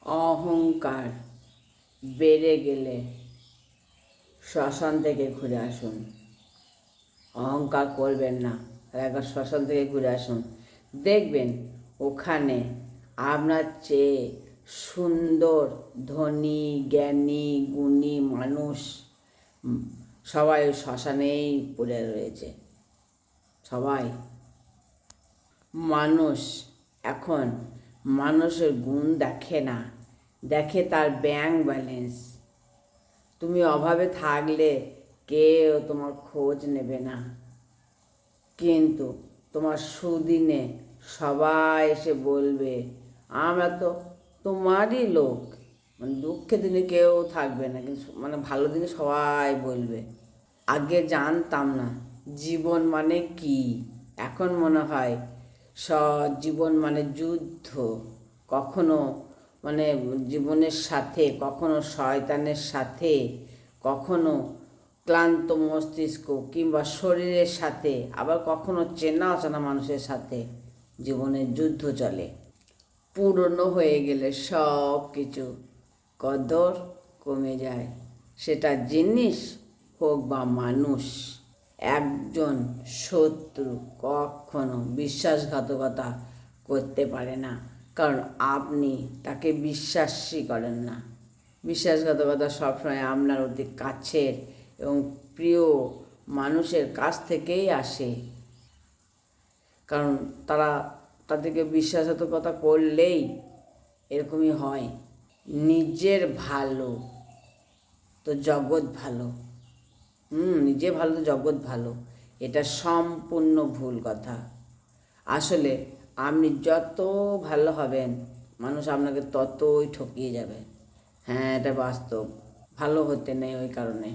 অহংকার বেড়ে গেলে শ্মশান থেকে ঘুরে আসুন। অহংকার করবেন না, একবার শ্মশান থেকে ঘুরে আসুন, দেখবেন ওখানে আপনার চেয়ে সুন্দর, ধনী, জ্ঞানী, গুণী মানুষ সবাই ওই শ্মশানেই পড়ে রয়েছে। সবাই মানুষ এখন মানুষের গুণ দেখে না, দেখে তার ব্যাংক ব্যালেন্স। তুমি অভাবে থাকলে কেউ তোমার খোঁজ নেবে না, কিন্তু তোমার সুদিনে সবাই এসে বলবে আমরা তো তোমারই লোক। মানে দুঃখের দিনে কেউ থাকবে না, কিন্তু ভালো দিনে সবাই বলবে। আগে জানতাম না জীবন মানে কি, এখন মনে হয় জীবন মানে যুদ্ধ। কখনো জীবনের সাথে, কখনো শয়তানের সাথে, কখনো ক্লান্ত মস্তিষ্ক কিংবা শরীরের সাথে, আবার কখনো চেনা অচেনা মানুষের সাথে জীবনের যুদ্ধ চলে। পুরনো হয়ে গেলে সব কিছু কদর কমে যায়, সেটা জিনিস হোক বা মানুষ। একজন শত্রু কখনো বিশ্বাসঘাতকতা করতে পারে না, কারণ আপনি তাকে বিশ্বাসই করেন না। বিশ্বাসঘাতকতা সবসময় আপনার অতি কাছের এবং প্রিয় মানুষের কাছ থেকেই আসে, কারণ তাদেরকে বিশ্বাসঘাতকতা করলেই এরকমই হয়। নিজের ভালো তো জগৎ ভালো। নিজে ভালো তো জগৎ ভালো, এটা সম্পূর্ণ ভুল কথা। আসলে আপনি যত ভালো হবেন, মানুষ আপনাকে ততই ঠকিয়ে যাবে। হ্যাঁ, এটা বাস্তব। ভালো হতে নেই ওই কারণে।